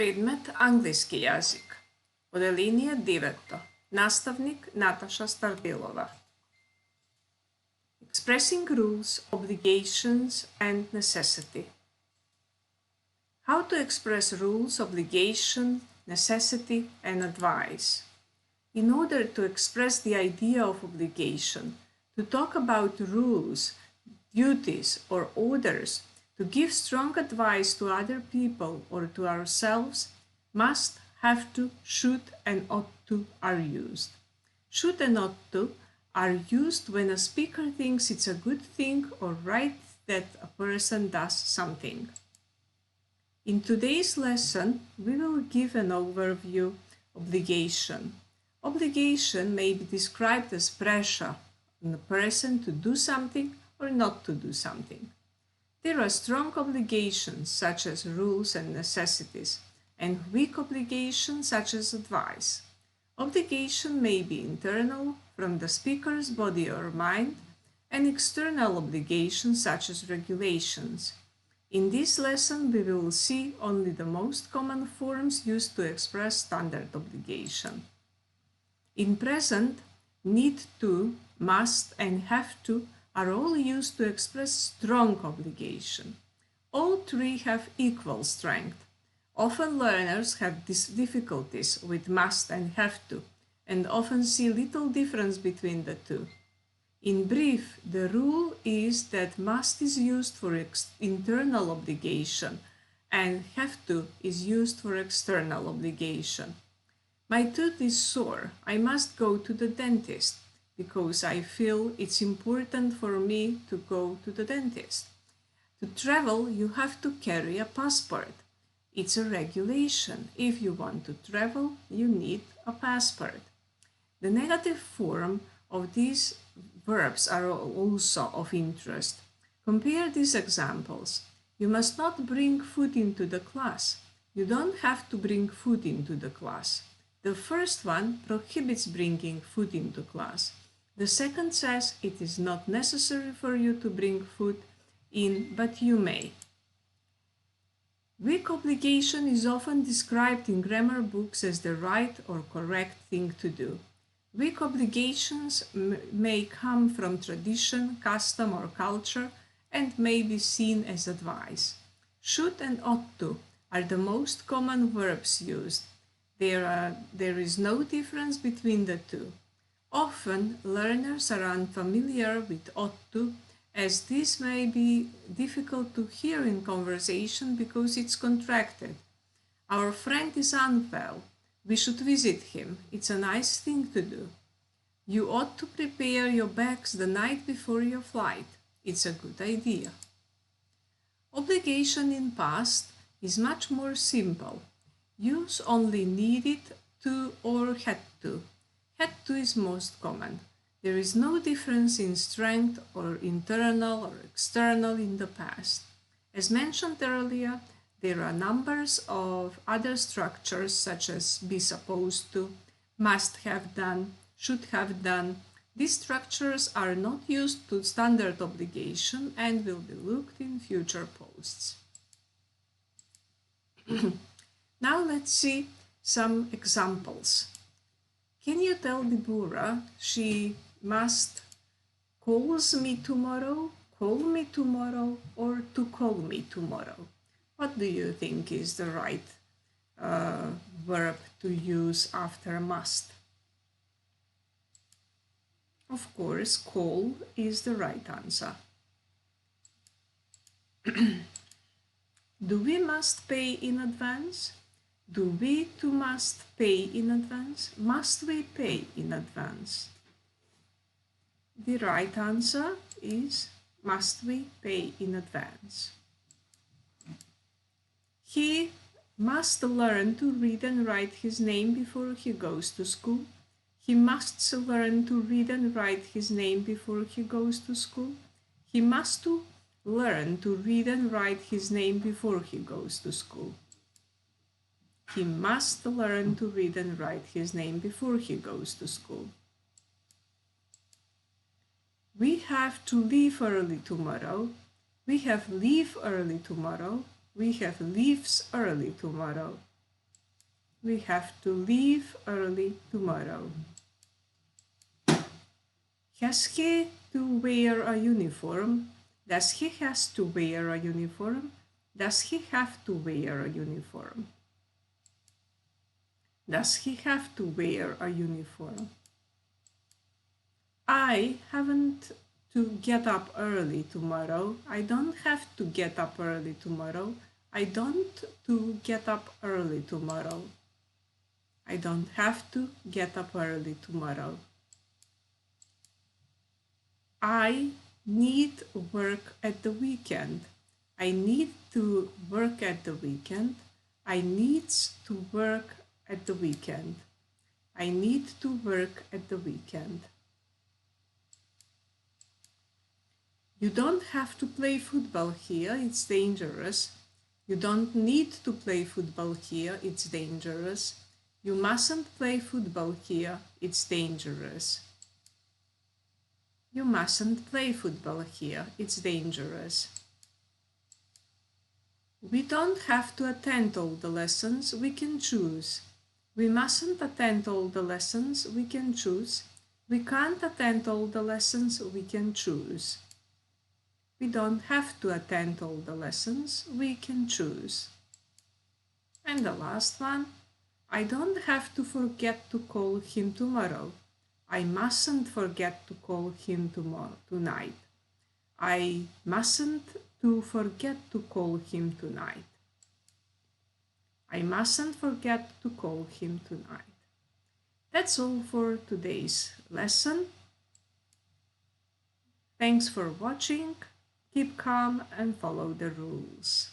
Предмет англиски јазик. Одделение 9. Наставник Наташа Стартилова. Expressing rules, obligations and necessity. How to express rules, obligation, necessity and advice. In order to express the idea of obligation, to talk about rules, duties or orders, to give strong advice to other people or to ourselves, must, have to, should and ought to are used. Should and ought to are used when a speaker thinks it's a good thing or right that a person does something. In today's lesson, we will give an overview obligation. Obligation may be described as pressure on a person to do something or not to do something. There are strong obligations such as rules and necessities, and weak obligations such as advice. Obligation may be internal from the speaker's body or mind, and external obligations such as regulations. In this lesson, we will see only the most common forms used to express standard obligation. In present, need to, must, and have to are all used to express strong obligation. All three have equal strength. Often learners have difficulties with must and have to, and often see little difference between the two. In brief, the rule is that must is used for internal obligation and have to is used for external obligation. My tooth is sore. I must go to the dentist because I feel it's important for me to go to the dentist. To travel, you have to carry a passport. It's a regulation. If you want to travel, you need a passport. The negative form of these verbs are also of interest. Compare these examples. You must not bring food into the class. You don't have to bring food into the class. The first one prohibits bringing food into class. The second says it is not necessary for you to bring food in, but you may. Weak obligation is often described in grammar books as the right or correct thing to do. Weak obligations may come from tradition, custom, or culture and may be seen as advice. Should and ought to are the most common verbs used. There is no difference between the two. Often, learners are unfamiliar with ought to, as this may be difficult to hear in conversation because it's contracted. Our friend is unwell. We should visit him. It's a nice thing to do. You ought to prepare your bags the night before your flight. It's a good idea. Obligation in past is much more simple. Use only needed to or had to. Had to is most common. There is no difference in strength or internal or external in the past. As mentioned earlier, there are numbers of other structures such as be supposed to, must have done, should have done. These structures are not used to standard obligation and will be looked in future posts. Now let's see some examples. Can you tell Deborah she must calls me tomorrow, call me tomorrow, or to call me tomorrow? What do you think is the right verb to use after must? Of course, call is the right answer. Do we must pay in advance? Do we to must pay in advance? Must we pay in advance? The right answer is must we pay in advance. He must learn to read and write his name before he goes to school. He must learn to read and write his name before he goes to school. He must learn to read and write his name before he goes to school. He must learn to read and write his name before he goes to school. We have to leave early tomorrow. We have leave early tomorrow. We have leaves early tomorrow. We have to leave early tomorrow. Has he to wear a uniform? Does he has to wear a uniform? Does he have to wear a uniform? Does he have to wear a uniform? I haven't to get up early tomorrow. I don't have to get up early tomorrow. I don't to get up early tomorrow. I don't have to get up early tomorrow. I need work at the weekend. I need to work at the weekend. I needs to work at the weekend. I need to work at the weekend. You don't have to play football here, it's dangerous. You don't need to play football here, it's dangerous. You mustn't play football here, it's dangerous. You mustn't play football here, it's dangerous. We don't have to attend all the lessons, we can choose. We mustn't attend all the lessons, we can choose. We can't attend all the lessons, we can choose. We don't have to attend all the lessons, we can choose. And the last one, I don't have to forget to call him tomorrow. I mustn't forget to call him tonight. I mustn't to forget to call him tonight. I mustn't forget to call him tonight. That's all for today's lesson. Thanks for watching. Keep calm and follow the rules.